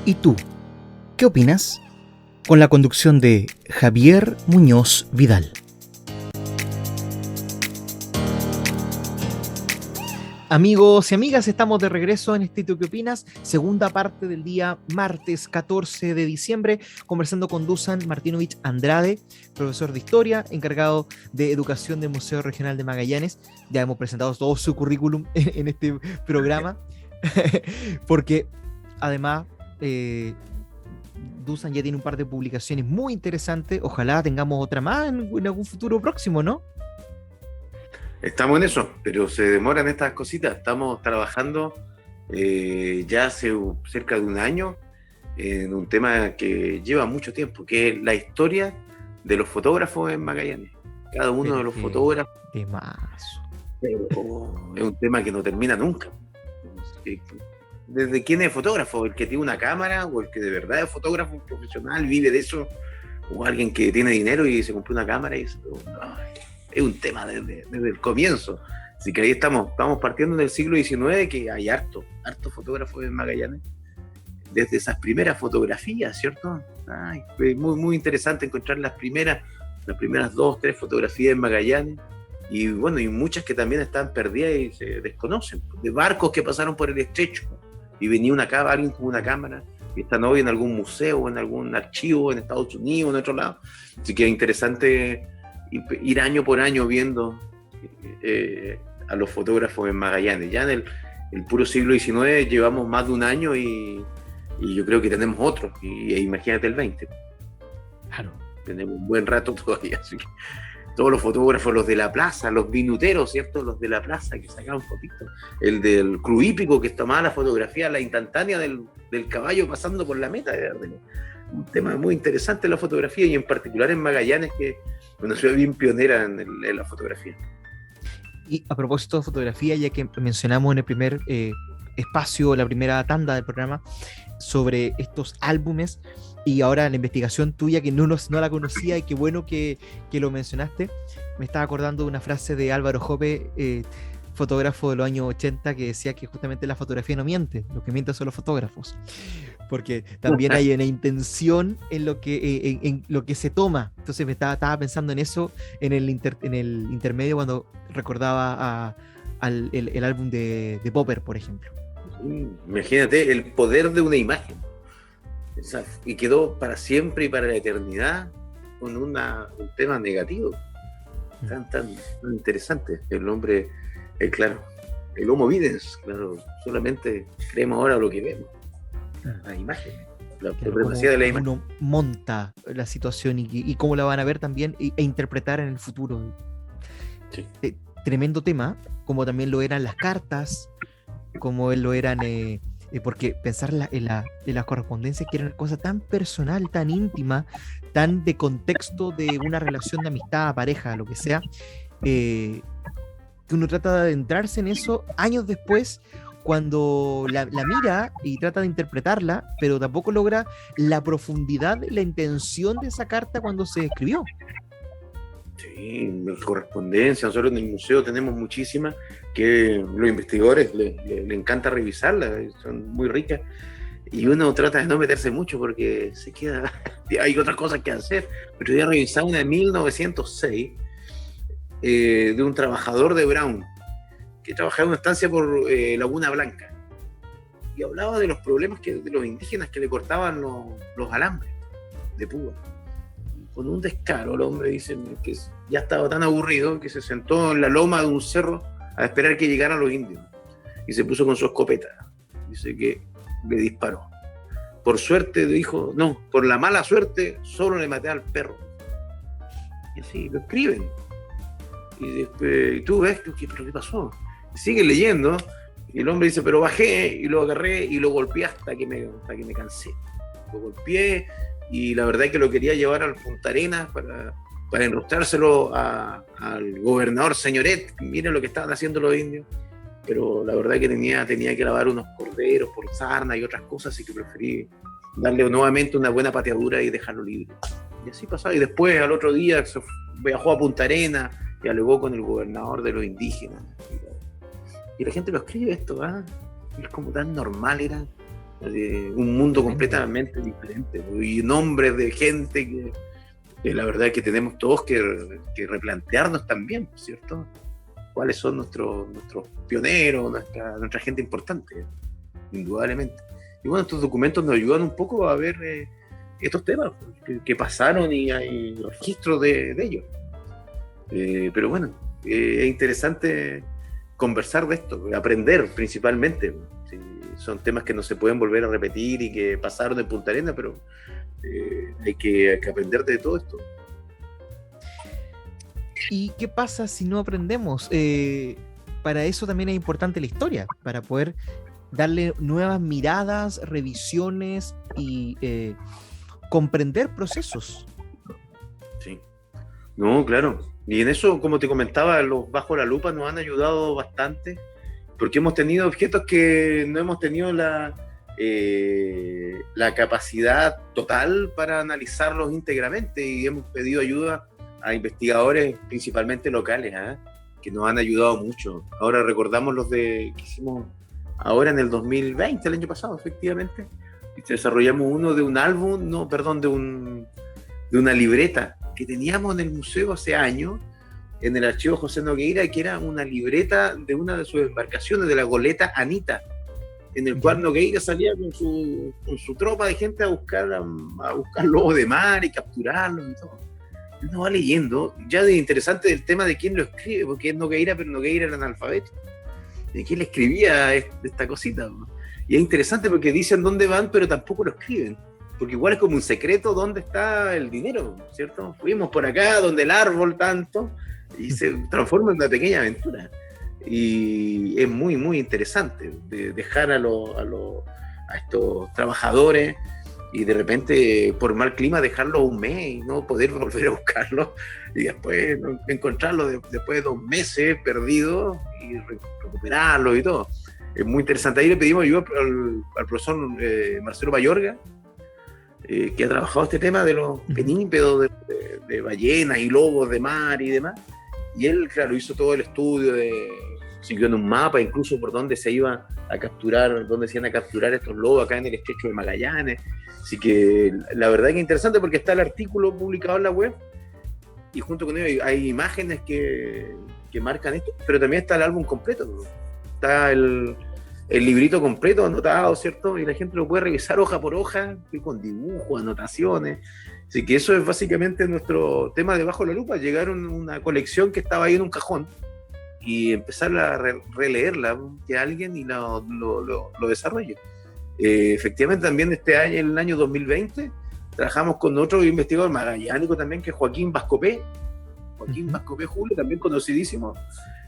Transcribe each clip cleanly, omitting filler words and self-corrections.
¿Y tú? ¿Qué opinas? Con la conducción de Javier Muñoz Vidal. Amigos y amigas, estamos de regreso en este ¿Tú qué opinas? Segunda parte del día martes 14 de diciembre, conversando con Dusan Martinovich Andrade, profesor de Historia, encargado de Educación del Museo Regional de Magallanes. Ya hemos presentado todo su currículum en este programa, porque además Dusan ya tiene un par de publicaciones muy interesantes. Ojalá tengamos otra más en algún futuro próximo, ¿no? Estamos en eso, pero se demoran estas cositas. Estamos trabajando ya hace cerca de un año en un tema que lleva mucho tiempo, que es la historia de los fotógrafos en Magallanes. Cada uno Pero de los qué fotógrafos temazo. es un tema que no termina nunca. Desde quién es fotógrafo, el que tiene una cámara o el que de verdad es fotógrafo profesional, vive de eso, o alguien que tiene dinero y se compró una cámara y eso. Es un tema desde el comienzo. Así que ahí estamos partiendo del siglo XIX, que hay harto fotógrafos en Magallanes, desde esas primeras fotografías, ¿cierto? Fue muy, muy interesante encontrar las primeras 2, 3 fotografías en Magallanes, y bueno, y muchas que también están perdidas y se desconocen, de barcos que pasaron por el estrecho, y venía alguien con una cámara, y están hoy en algún museo, en algún archivo, en Estados Unidos, en otro lado. Así que es interesante ir año por año viendo a los fotógrafos en Magallanes. Ya en el puro siglo XIX llevamos más de un año y yo creo que tenemos otro, y imagínate el 20. Claro. Tenemos un buen rato todavía, así que todos los fotógrafos, los de la plaza, los vinuteros, ¿cierto? Los de la plaza que sacaban fotitos, el del club hípico que tomaba la fotografía, la instantánea del caballo pasando por la meta, un tema muy interesante la fotografía, y en particular en Magallanes, que es una ciudad bien pionera en la fotografía. Y a propósito de fotografía, ya que mencionamos en el primer espacio, la primera tanda del programa, sobre estos álbumes, y ahora la investigación tuya, que no la conocía, y qué bueno que lo mencionaste, me estaba acordando de una frase de Álvaro Jope, fotógrafo de los años 80, que decía que justamente la fotografía no miente, los que mienten son los fotógrafos, porque también hay una intención en lo que se toma. Entonces estaba pensando en eso en el intermedio, cuando recordaba el álbum de Popper, por ejemplo. Imagínate el poder de una imagen, y quedó para siempre y para la eternidad con un tema negativo tan interesante. El hombre, claro, el Homo videns, claro, solamente creemos ahora lo que vemos, las imágenes, la supremacía de la imagen. Uno monta la situación y cómo la van a ver también e interpretar en el futuro. Sí. Tremendo tema, como también lo eran las cartas, como lo eran, porque pensar en las correspondencias, que era una cosa tan personal, tan íntima, tan de contexto de una relación de amistad, pareja, lo que sea, que uno trata de adentrarse en eso años después, cuando la mira y trata de interpretarla, pero tampoco logra la profundidad, la intención de esa carta cuando se escribió. Sí, correspondencia. Nosotros en el museo tenemos muchísimas que los investigadores les encanta revisarlas, son muy ricas, y uno trata de no meterse mucho porque se queda, hay otras cosas que hacer. Pero yo he revisado una de 1906 de un trabajador de Brown que trabajaba en una estancia por Laguna Blanca, y hablaba de los problemas de los indígenas que le cortaban los alambres de púa. Con un descaro, el hombre dice que ya estaba tan aburrido que se sentó en la loma de un cerro a esperar que llegaran los indios, y se puso con su escopeta. Dice que le disparó. Por suerte, dijo, no, por la mala suerte solo le maté al perro. Y así lo escriben. Y después tú ves, ¿pero qué pasó? Y sigue leyendo, y el hombre dice, pero bajé y lo agarré y lo golpeé hasta que me cansé. Lo golpeé, y la verdad es que lo quería llevar al Punta Arenas para enrostrárselo al gobernador Señoret. Miren lo que estaban haciendo los indios, pero la verdad es que tenía que lavar unos corderos por sarna y otras cosas, así que preferí darle nuevamente una buena pateadura y dejarlo libre. Y así pasaba, y después al otro día viajó a Punta Arenas y alegó con el gobernador de los indígenas, y la gente lo escribe esto, es como tan normal, era un mundo completamente diferente, y nombres de gente que la verdad es que tenemos todos que replantearnos también, ¿cierto? ¿Cuáles son nuestros pioneros, nuestra gente importante? Indudablemente. Y bueno, estos documentos nos ayudan un poco a ver estos temas que pasaron y hay registros de ellos. Pero bueno, es interesante conversar de esto, aprender principalmente. Sí, son temas que no se pueden volver a repetir y que pasaron en Punta Arenas, pero hay que aprender de todo esto. ¿Y qué pasa si no aprendemos? Para eso también es importante la historia, para poder darle nuevas miradas, revisiones y comprender procesos. Sí. No, claro. Y en eso, como te comentaba, los Bajo la Lupa nos han ayudado bastante, porque hemos tenido objetos que no hemos tenido la capacidad total para analizarlos íntegramente, y hemos pedido ayuda a investigadores principalmente locales, que nos han ayudado mucho. Ahora recordamos los que hicimos ahora en el 2020, el año pasado, efectivamente, y desarrollamos uno de un álbum, de una libreta que teníamos en el museo hace años, en el archivo José Nogueira, que era una libreta de una de sus embarcaciones, de la goleta Anita, en el cual Nogueira salía con su tropa de gente a buscar lobos de mar y capturarlos y todo. Uno va leyendo, ya de interesante el tema de quién lo escribe, porque es Nogueira, pero Nogueira era analfabeto. ¿De quién le escribía esta cosita? Y es interesante porque dicen dónde van, pero tampoco lo escriben, porque igual es como un secreto dónde está el dinero, ¿cierto? Fuimos por acá, donde el árbol tanto, y se transforma en una pequeña aventura. Y es muy, muy interesante de dejar a estos trabajadores y de repente, por mal clima, dejarlos un mes y no poder volver a buscarlos, y después encontrarlos después de 2 meses perdidos y recuperarlos y todo. Es muy interesante. Ahí le pedimos ayuda al profesor Marcelo Mayorga, que ha trabajado este tema de los penípedos de ballenas y lobos de mar y demás, y él, claro, hizo todo el estudio, siguió en un mapa incluso por dónde se iban a capturar estos lobos acá en el estrecho de Magallanes. Así que la verdad que es interesante porque está el artículo publicado en la web y junto con ello hay imágenes que marcan esto, pero también está el álbum completo, ¿no? Está el librito completo anotado, ¿cierto? Y la gente lo puede revisar hoja por hoja, con dibujos, anotaciones. Así que eso es básicamente nuestro tema de Bajo la Lupa, llegar a una colección que estaba ahí en un cajón y empezar a releerla, que alguien y lo desarrolle. Efectivamente, también este año, en el año 2020, trabajamos con otro investigador magallánico también, que es Joaquín Vascopé Julio, también conocidísimo,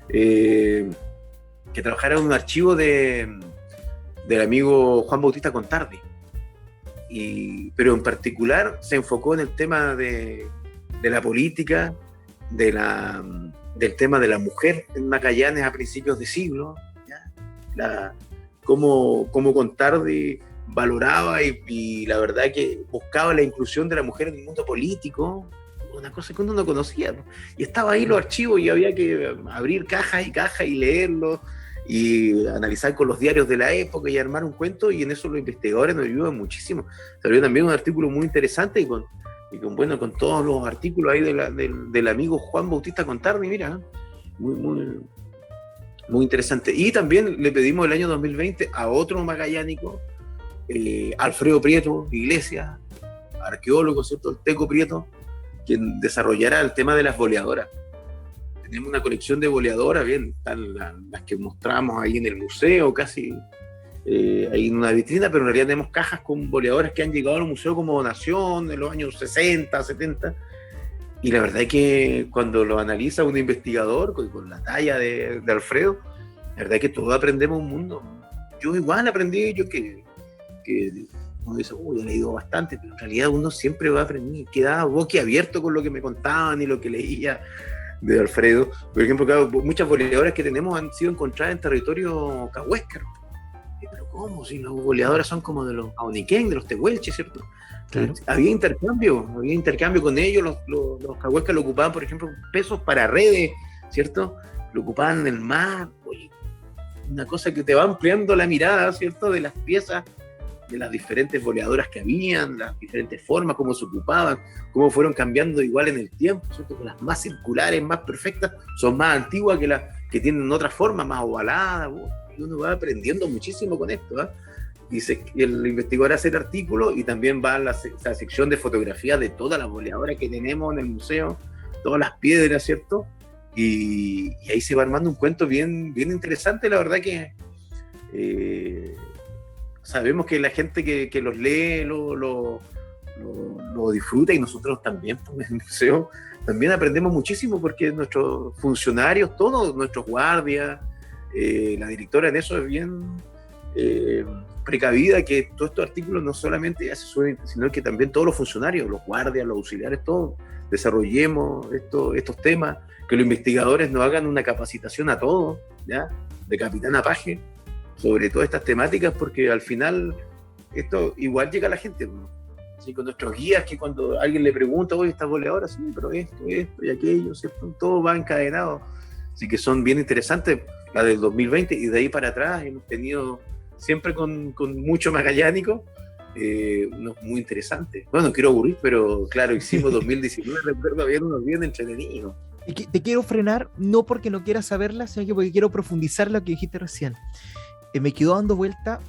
que trabajara en un archivo del amigo Juan Bautista Contardi, pero en particular se enfocó en el tema de la política, del tema de la mujer en Magallanes a principios de siglo, ¿ya? Cómo Contardi valoraba y la verdad que buscaba la inclusión de la mujer en el mundo político, una cosa que uno no conocía, ¿no? Y estaba ahí los archivos y había que abrir cajas y cajas y leerlos y analizar con los diarios de la época y armar un cuento, y en eso los investigadores nos ayudan muchísimo. Salió también un artículo muy interesante y con todos los artículos ahí del amigo Juan Bautista Contardi, mira, muy, muy interesante. Y también le pedimos el año 2020 a otro magallánico, Alfredo Prieto Iglesias, arqueólogo, ¿cierto? El Teco Prieto, quien desarrollara el tema de las boleadoras. Tenemos una colección de boleadoras, bien, están las que mostramos ahí en el museo, casi ahí en una vitrina, pero en realidad tenemos cajas con boleadoras que han llegado al museo como donación en los años 60, 70, y la verdad es que cuando lo analiza un investigador con la talla de Alfredo, la verdad es que todos aprendemos un mundo. Yo igual aprendí, que uno dice, he leído bastante, pero en realidad uno siempre va a aprender, quedaba boquiabierto con lo que me contaban y lo que leía de Alfredo. Por ejemplo, claro, muchas boleadoras que tenemos han sido encontradas en territorio cahuéscar. Pero ¿cómo? Si las boleadoras son como de los aoniquén, de los tehuelches, ¿cierto? Claro. Había intercambio con ellos. Los cahuéscar lo ocupaban, por ejemplo, pesos para redes, ¿cierto? Lo ocupaban en el mar. Oye, una cosa que te va ampliando la mirada, ¿cierto? De las piezas de las diferentes boleadoras que habían, las diferentes formas, cómo se ocupaban, cómo fueron cambiando igual en el tiempo, ¿cierto? Que las más circulares, más perfectas, son más antiguas que las que tienen otra forma, más ovalada, y uno va aprendiendo muchísimo con esto, ¿eh? Y el investigador hace el artículo y también va a la sección de fotografía de todas las boleadoras que tenemos en el museo, todas las piedras, ¿cierto? Y ahí se va armando un cuento bien, bien interesante, la verdad que sabemos que la gente que los lee lo disfruta, y nosotros también, pues, en el museo también aprendemos muchísimo, porque nuestros funcionarios, todos nuestros guardias, la directora en eso es bien precavida, que todos estos artículos no solamente ya se suben, sino que también todos los funcionarios, los guardias, los auxiliares, todos desarrollemos estos temas, que los investigadores nos hagan una capacitación a todos, ¿ya? De capitán a paje, sobre todas estas temáticas, porque al final esto igual llega a la gente, ¿no? Así con nuestros guías, que cuando alguien le pregunta, oye, estas boleadoras, sí, pero esto y aquello, ¿cierto? Todo va encadenado, así que son bien interesantes, la del 2020, y de ahí para atrás hemos tenido siempre con mucho magallánico, unos muy interesantes. Bueno, no quiero aburrir, pero claro, hicimos 2019, recuerdo, había unos bien entretenidos. Te quiero frenar, no porque no quieras saberla, sino que porque quiero profundizar lo que dijiste recién. Me quedó dando vuelta,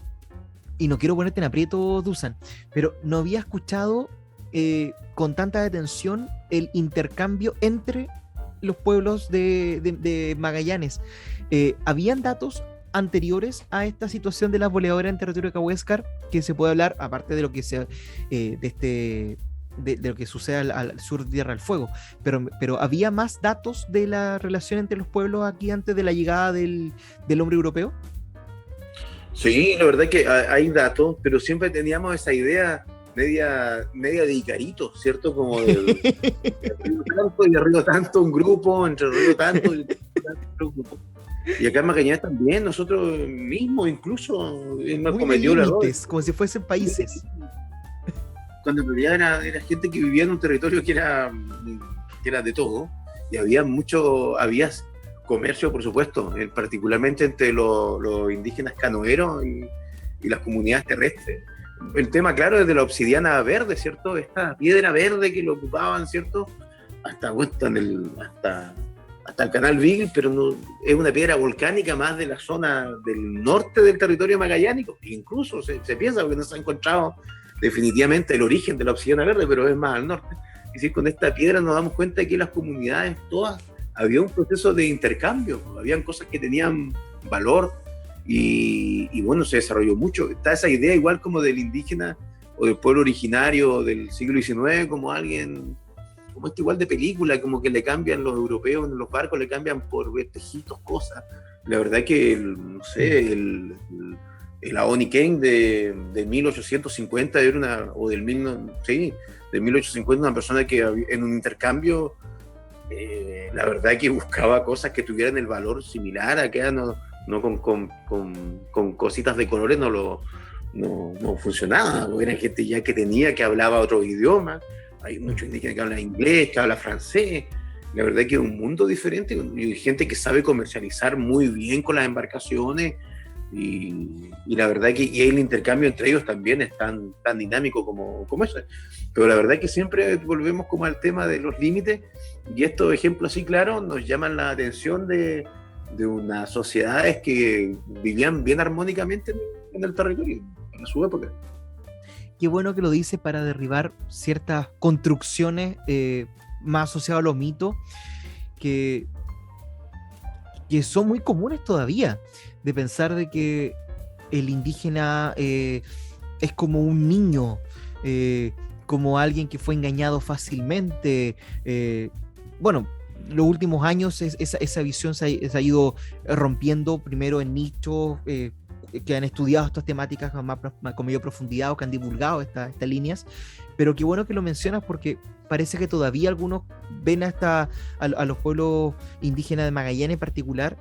y no quiero ponerte en aprieto, Dusan, pero no había escuchado con tanta atención el intercambio entre los pueblos de Magallanes. ¿Habían datos anteriores a esta situación de las boleadoras en territorio de Cahuéscar que se puede hablar, aparte de lo que sea de lo que sucede al sur de Tierra del Fuego, pero había más datos de la relación entre los pueblos aquí antes de la llegada del hombre europeo? Sí, la verdad que hay datos, pero siempre teníamos esa idea media de Icarito, ¿cierto? Como de Río tanto y de Río tanto un grupo, entre Río tanto y otro grupo. Y acá en Magallanes también, nosotros mismos incluso hemos cometido límites, como si fuesen países. Cuando en realidad era gente que vivía en un territorio que era de todo, y había comercio, por supuesto, particularmente entre los indígenas canoeros y las comunidades terrestres. El tema, claro, es de la obsidiana verde, ¿cierto? Esta piedra verde que lo ocupaban, ¿cierto? Hasta el canal Beagle, pero no, es una piedra volcánica más de la zona del norte del territorio magallánico. Incluso se piensa, porque no se ha encontrado definitivamente el origen de la obsidiana verde, pero es más al norte. Es decir, con esta piedra nos damos cuenta de que las comunidades todas, había un proceso de intercambio, habían cosas que tenían valor, y bueno, se desarrolló mucho. Está esa idea igual como del indígena o del pueblo originario del siglo XIX, como alguien, como igual de película, como que le cambian los europeos en los barcos, le cambian por espejitos, cosas. La verdad que, no sé, el Aoniken de 1850 era de 1850, una persona que en un intercambio, la verdad que buscaba cosas que tuvieran el valor similar a que no con cositas de colores no funcionaba. Era gente ya que hablaba otro idioma. Hay muchos indígenas que hablan inglés, que hablan francés. La verdad que es un mundo diferente, y hay gente que sabe comercializar muy bien con las embarcaciones, y la verdad que el intercambio entre ellos también es tan dinámico como eso. Pero la verdad que siempre volvemos como al tema de los límites, y estos ejemplos así claros nos llaman la atención de unas sociedades que vivían bien armónicamente en el territorio en su época. Qué bueno que lo dice, para derribar ciertas construcciones más asociadas a los mitos que son muy comunes todavía, de pensar de que el indígena es como un niño, como alguien que fue engañado fácilmente. Bueno, los últimos años esa visión se ha ido rompiendo, primero en nichos que han estudiado estas temáticas con mayor profundidad, o que han divulgado estas líneas, pero qué bueno que lo mencionas, porque parece que todavía algunos ven a los pueblos indígenas de Magallanes en particular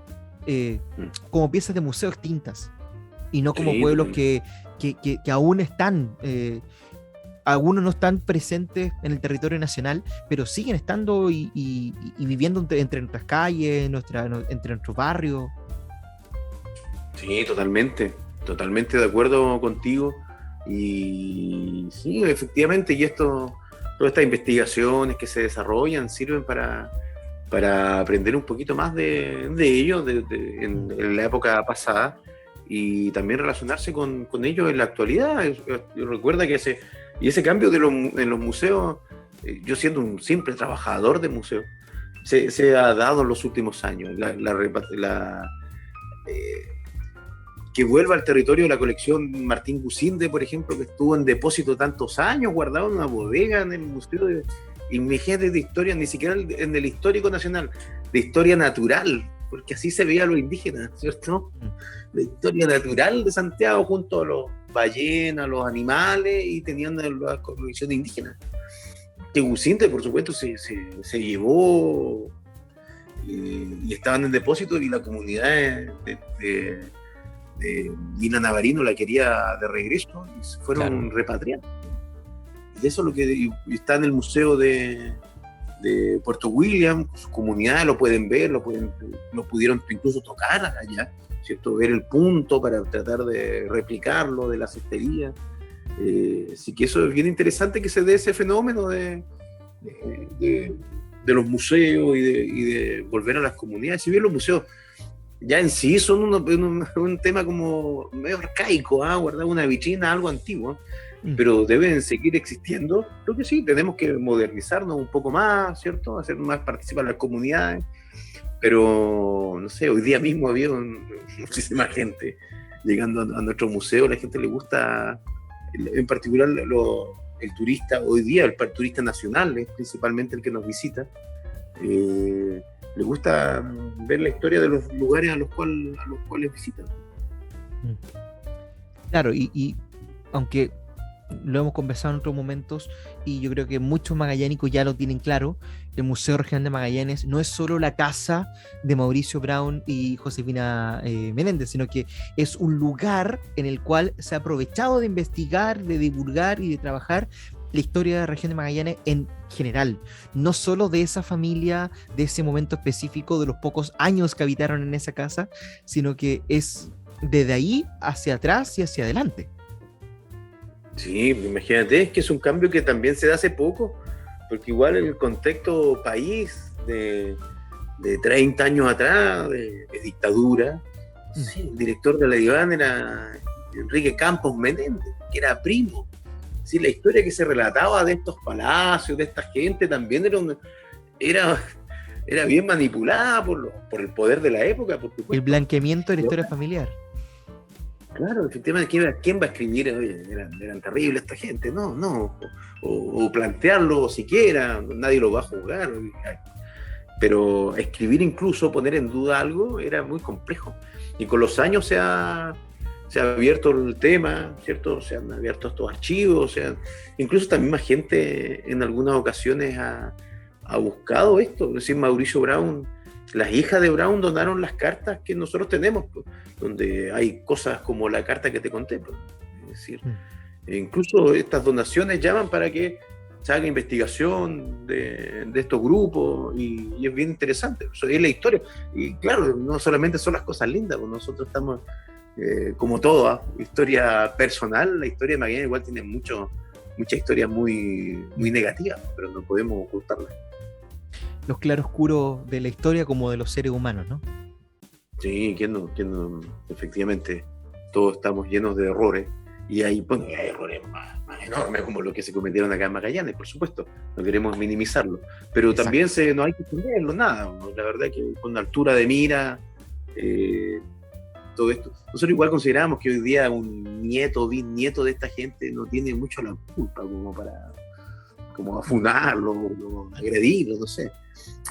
como piezas de museo extintas, y no como pueblos que aún están, algunos no están presentes en el territorio nacional, pero siguen estando y viviendo entre nuestras calles, entre nuestros barrios. Sí, totalmente de acuerdo contigo. Y sí, efectivamente, todas estas investigaciones que se desarrollan sirven para aprender un poquito más de ellos en la época pasada y también relacionarse con ellos en la actualidad. Recuerda que ese cambio en los museos, yo siendo un simple trabajador de museo, se ha dado en los últimos años. Que vuelva al territorio la colección Martín Gusinde, por ejemplo, que estuvo en depósito tantos años, guardado en una bodega en el Museo imagínate, de historia, ni siquiera en el Histórico Nacional, de historia natural, porque así se veía a los indígenas, ¿cierto? La historia natural de Santiago junto a los ballenas, los animales, y tenían la colección indígena. Que Gusinde, por supuesto, se llevó y estaban en depósito, y la comunidad de Nina Navarino la quería de regreso y se fueron repatriados. Y eso es lo que está en el museo de Puerto William, su comunidad lo pueden ver, lo pudieron incluso tocar allá, ¿cierto? Ver el punto para tratar de replicarlo de la cestería. Así que eso es bien interesante, que se dé ese fenómeno de los museos y de volver a las comunidades. Si bien los museos ya en sí son un tema como medio arcaico, guardar una vitrina, algo antiguo, pero deben seguir existiendo. Creo que sí, tenemos que modernizarnos un poco más, ¿cierto? Hacer más participar las comunidades, pero no sé, hoy día mismo había muchísima gente llegando a nuestro museo. A la gente le gusta, en particular el turista, hoy día el turista nacional es principalmente el que nos visita, le gusta ver la historia de los lugares a los cuales visitan. Claro, y aunque lo hemos conversado en otros momentos, y yo creo que muchos magallánicos ya lo tienen claro, el Museo Regional de Magallanes no es solo la casa de Mauricio Brown y Josefina Menéndez, sino que es un lugar en el cual se ha aprovechado de investigar, de divulgar y de trabajar la historia de la región de Magallanes en general, no solo de esa familia, de ese momento específico, de los pocos años que habitaron en esa casa, sino que es desde ahí hacia atrás y hacia adelante. Sí, imagínate, es que es un cambio que también se da hace poco, porque igual el contexto país de 30 años atrás, de dictadura, sí, el director de la DIVAN era Enrique Campos Menéndez, que era primo. Sí, la historia que se relataba de estos palacios, de esta gente, también era bien manipulada por el poder de la época. Por supuesto. El blanqueamiento de la historia familiar. Claro, efectivamente, ¿quién va a escribir? Oye, eran terribles esta gente, no. O plantearlo siquiera, nadie lo va a juzgar. Pero escribir, incluso poner en duda algo, era muy complejo. Y con los años se ha abierto el tema, ¿cierto? Se han abierto estos archivos, incluso esta misma gente en algunas ocasiones ha buscado esto. Es decir, Mauricio Brown, las hijas de Brown donaron las cartas que nosotros tenemos, pues, donde hay cosas como la carta que te conté, pues. Es decir, incluso estas donaciones llaman para que se haga investigación de estos grupos, y es bien interesante. Eso es la historia. Y claro, no solamente son las cosas lindas, pues nosotros estamos... como todo, historia personal, la historia de Magallanes igual tiene muchas historias muy, muy negativas, pero no podemos ocultarlas. Los claroscuros de la historia como de los seres humanos, ¿no? Sí, ¿quién no? Efectivamente, todos estamos llenos de errores, y hay errores más enormes como los que se cometieron acá en Magallanes, por supuesto, no queremos minimizarlo, pero exacto, también no hay que esconderlo, nada. La verdad que con altura de mira, todo esto. Nosotros igual consideramos que hoy día un nieto, bisnieto de esta gente no tiene mucho la culpa como afunarlo, o agredirlo, no sé.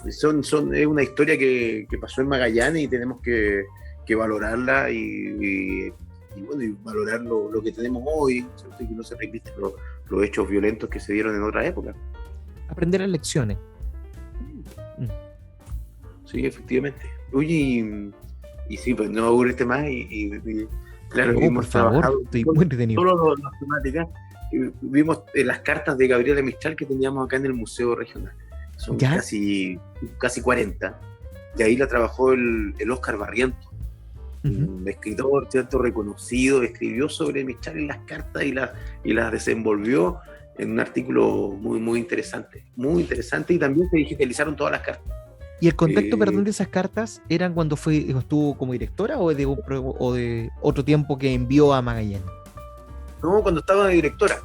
Es una historia que pasó en Magallanes, y tenemos que valorarla y valorar lo que tenemos hoy, ¿cierto? Y que no se repiten los hechos violentos que se dieron en otra época. Aprender las lecciones. Sí, efectivamente. Oye, y sí, pues no aburrirte más, y claro, por favor, estoy muy entretenido. Solo las temáticas, vimos las cartas de Gabriela Mistral que teníamos acá en el Museo Regional. Son casi 40, y ahí la trabajó el Óscar Barrientos. un escritor, ¿cierto?, reconocido, escribió sobre Michal y las cartas y las desenvolvió en un artículo muy, muy interesante, y también se digitalizaron todas las cartas. ¿Y el contacto, perdón, de esas cartas eran cuando estuvo como directora o de otro tiempo que envió a Magallanes? No, cuando estaba de directora,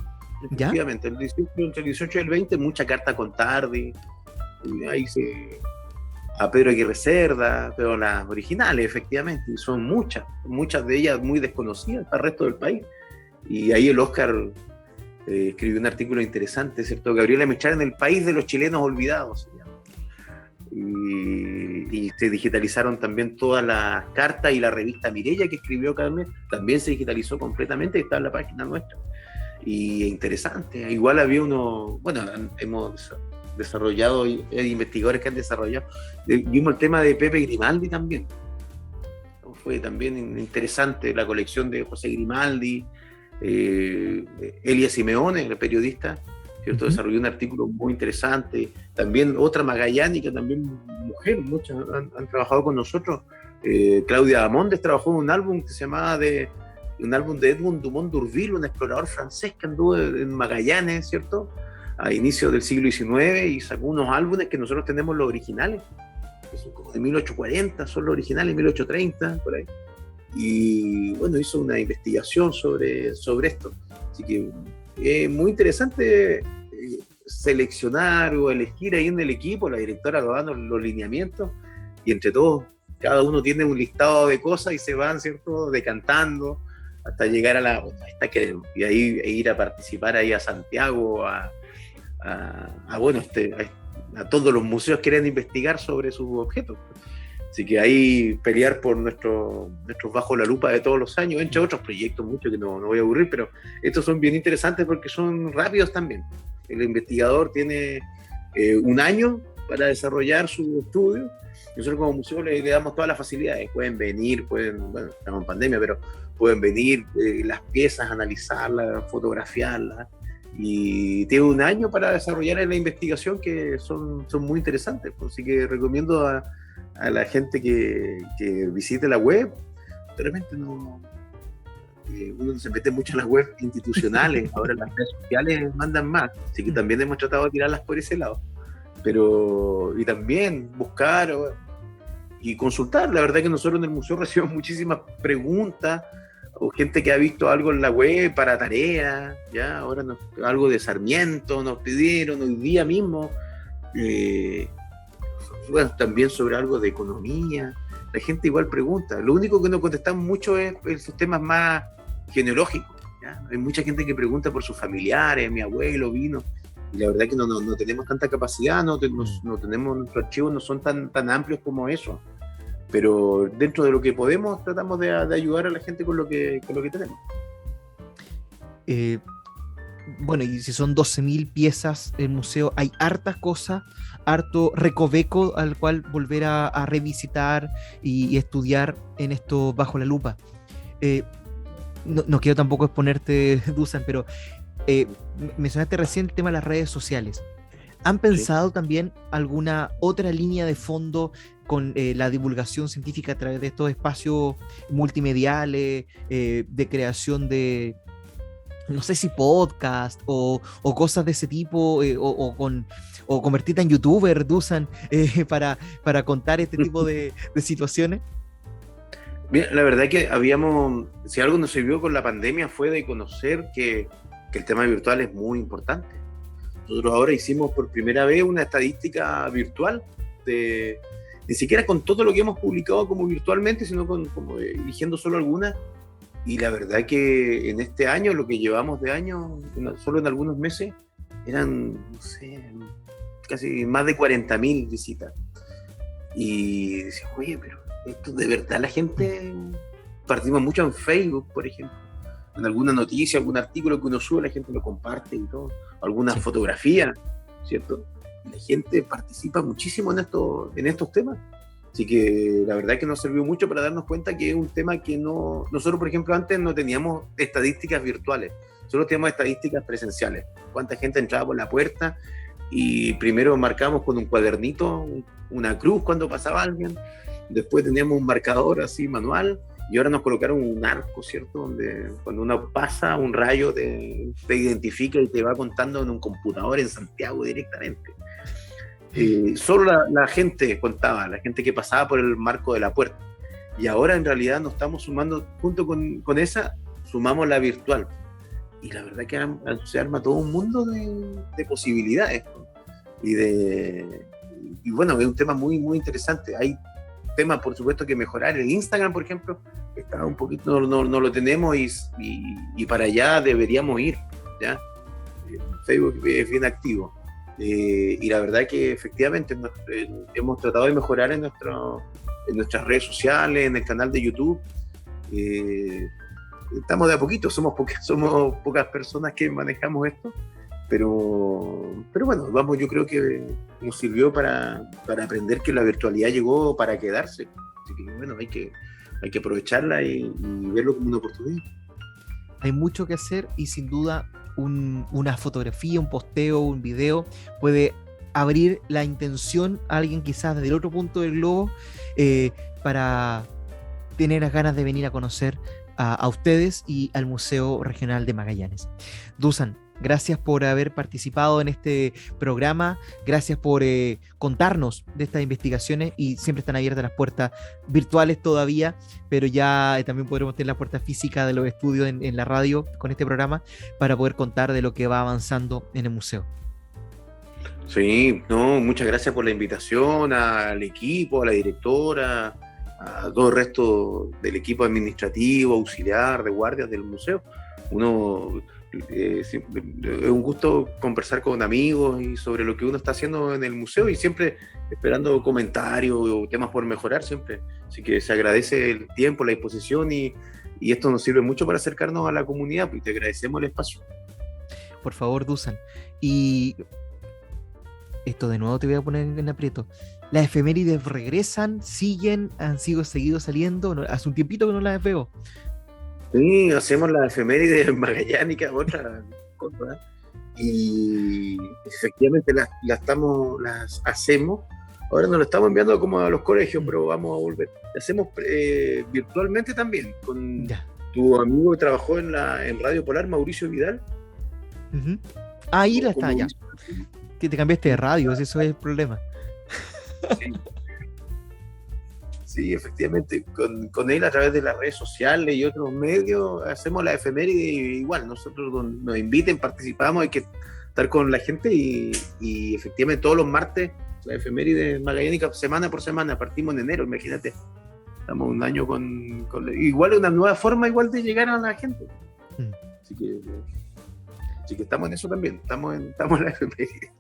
¿Ya? efectivamente, entre el 18 y el 20, mucha carta con Tardi, y ahí a Pedro Aguirre Cerda, pero las originales, efectivamente, y son muchas de ellas muy desconocidas para el resto del país. Y ahí el Oscar escribió un artículo interesante, ¿cierto? Gabriela Mechar en el país de los chilenos olvidados, se llama. Y se digitalizaron también todas las cartas, y la revista Mireya que escribió Carmen también se digitalizó completamente y está en la página nuestra. Y interesante, igual había hemos desarrollado, hay investigadores que han desarrollado, vimos el tema de Pepe Grimaldi también. Fue también interesante la colección de José Grimaldi, Elia Simeone, el periodista, ¿cierto? Desarrolló un artículo muy interesante. También otra magallánica, también mujer, muchas han trabajado con nosotros. Claudia Amondes trabajó en un álbum que se llamaba un álbum de Edmond Dumont d'Urville, un explorador francés que anduvo en Magallanes, ¿cierto?, a inicios del siglo XIX, y sacó unos álbumes que nosotros tenemos los originales, que son como de 1840, son los originales, 1830, por ahí. Y bueno, hizo una investigación sobre esto. Así que es muy interesante seleccionar o elegir ahí en el equipo, la directora va dando los lineamientos, y entre todos, cada uno tiene un listado de cosas y se van, ¿cierto?, decantando hasta llegar a esta que queremos, y ahí ir a participar ahí a Santiago, a todos los museos que quieran investigar sobre sus objetos. Así que ahí pelear por nuestros bajo la lupa de todos los años, entre otros proyectos, muchos que no voy a aburrir, pero estos son bien interesantes porque son rápidos también. El investigador tiene un año para desarrollar su estudio. Nosotros como museo le damos todas las facilidades. Pueden venir, estamos en pandemia, pero pueden venir las piezas, analizarlas, fotografiarlas. Y tiene un año para desarrollar la investigación, que son muy interesantes. Así que recomiendo a la gente que visite la web. De repente uno se mete mucho en las webs institucionales, ahora las redes sociales mandan más, así que también hemos tratado de tirarlas por ese lado. Y también buscar y consultar. La verdad que nosotros en el museo recibimos muchísimas preguntas, o gente que ha visto algo en la web para tarea, ya ahora algo de Sarmiento nos pidieron hoy día mismo, también sobre algo de economía. La gente igual pregunta. Lo único que no contestamos mucho es esos temas más genealógicos, ¿ya? Hay mucha gente que pregunta por sus familiares, mi abuelo vino, y la verdad que no tenemos tanta capacidad, no tenemos, nuestros archivos no son tan amplios como eso, pero dentro de lo que podemos tratamos de ayudar a la gente con lo que tenemos. Bueno, y si son 12.000 piezas el museo, hay hartas cosas, harto recoveco al cual volver a revisitar y estudiar en esto bajo la lupa. No quiero tampoco exponerte, Dusan, pero mencionaste recién el tema de las redes sociales. ¿Han pensado también alguna otra línea de fondo con la divulgación científica a través de estos espacios multimediales, de creación de, no sé si podcast o cosas de ese tipo, o convertirte en youtuber, Dusan, para contar este tipo de situaciones? Bien, la verdad que si algo nos sirvió con la pandemia fue de conocer que el tema virtual es muy importante. Nosotros ahora hicimos por primera vez una estadística virtual, ni siquiera con todo lo que hemos publicado como virtualmente, sino como eligiendo solo algunas. Y la verdad que en este año, lo que llevamos de año, solo en algunos meses, eran, no sé, casi más de 40.000 visitas. Y decía, oye, pero esto de verdad la gente, partimos mucho en Facebook, por ejemplo, en alguna noticia, algún artículo que uno sube, la gente lo comparte y todo, alguna fotografía, ¿cierto? La gente participa muchísimo en estos temas. Así que la verdad es que nos sirvió mucho para darnos cuenta que es un tema que nosotros, por ejemplo, antes no teníamos estadísticas virtuales, solo teníamos estadísticas presenciales. Cuánta gente entraba por la puerta, y primero marcamos con un cuadernito una cruz cuando pasaba alguien, después teníamos un marcador así manual, y ahora nos colocaron un arco, ¿cierto? Donde cuando uno pasa, un rayo te identifica y te va contando en un computador en Santiago directamente. Solo la gente contaba, la gente que pasaba por el marco de la puerta. Y ahora en realidad nos estamos sumando, junto con esa, sumamos la virtual. Y la verdad que se arma todo un mundo de posibilidades, ¿no? Y bueno, es un tema muy, muy interesante. Hay temas, por supuesto, que mejorar. El Instagram, por ejemplo, está un poquito, no lo tenemos y para allá deberíamos ir, ¿ya? Facebook es bien activo. Y la verdad que efectivamente hemos tratado de mejorar en nuestras redes sociales, en el canal de YouTube. Estamos de a poquito, somos pocas personas que manejamos esto, pero bueno, yo creo que nos sirvió para aprender que la virtualidad llegó para quedarse. Así que bueno, hay que aprovecharla y verlo como una oportunidad. Hay mucho que hacer y sin duda una fotografía, un posteo, un video puede abrir la intención a alguien quizás desde el otro punto del globo para tener las ganas de venir a conocer a ustedes y al Museo Regional de Magallanes. Dusan, gracias por haber participado en este programa, gracias por contarnos de estas investigaciones y siempre están abiertas las puertas virtuales todavía, pero ya también podremos tener la puerta física de los estudios en la radio con este programa para poder contar de lo que va avanzando en el museo. Sí, no, muchas gracias por la invitación al equipo, a la directora, a todo el resto del equipo administrativo, auxiliar, de guardias del museo. Es un gusto conversar con amigos y sobre lo que uno está haciendo en el museo y siempre esperando comentarios o temas por mejorar siempre. Así que se agradece el tiempo, la disposición y esto nos sirve mucho para acercarnos a la comunidad, pues te agradecemos el espacio. Por favor, Dusan. Y esto de nuevo te voy a poner en aprieto. ¿Las efemérides regresan? ¿Siguen? ¿Han seguido saliendo? No, hace un tiempito que no las veo. Sí, hacemos la efeméride magallánica, otra cosa, y efectivamente las hacemos. Ahora nos lo estamos enviando como a los colegios, pero vamos a volver. Las hacemos virtualmente también, con tu amigo que trabajó en Radio Polar, Mauricio Vidal. Uh-huh. Ahí la está ya. Que te cambiaste de radio, eso es el problema. Sí. Sí, efectivamente, con él a través de las redes sociales y otros medios hacemos la efeméride y igual nosotros nos inviten, participamos, hay que estar con la gente y efectivamente todos los martes la efeméride magallánica semana por semana, partimos en enero, imagínate, estamos un año con igual una nueva forma igual de llegar a la gente. Así que estamos en eso también, estamos en la efeméride.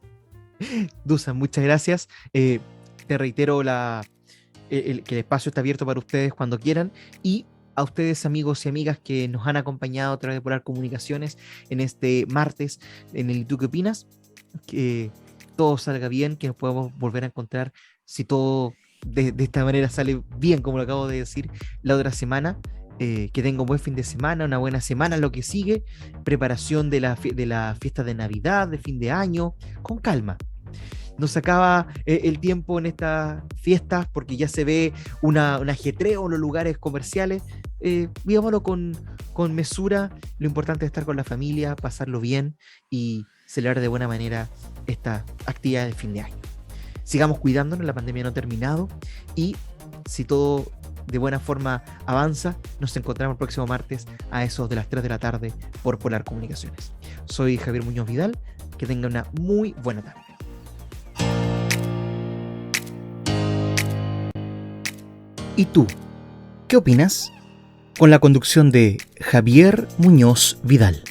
Dusan, muchas gracias. Te reitero que el espacio está abierto para ustedes cuando quieran y a ustedes amigos y amigas que nos han acompañado a través de Polar Comunicaciones en este martes en el ¿Y tú qué opinas? Que todo salga bien, que nos podamos volver a encontrar si todo de esta manera sale bien, como lo acabo de decir, la otra semana. Que tenga un buen fin de semana, una buena semana, lo que sigue, preparación de la fiesta de Navidad, de fin de año, con calma. Nos acaba el tiempo en estas fiestas porque ya se ve un ajetreo en los lugares comerciales. Vivámoslo con mesura. Lo importante es estar con la familia, pasarlo bien y celebrar de buena manera esta actividad de fin de año. Sigamos cuidándonos, la pandemia no ha terminado y si todo de buena forma avanza, nos encontramos el próximo martes a eso de las 3 de la tarde por Polar Comunicaciones. Soy Javier Muñoz Vidal, que tenga una muy buena tarde. ¿Y tú? ¿Qué opinas? Con la conducción de Javier Muñoz Vidal.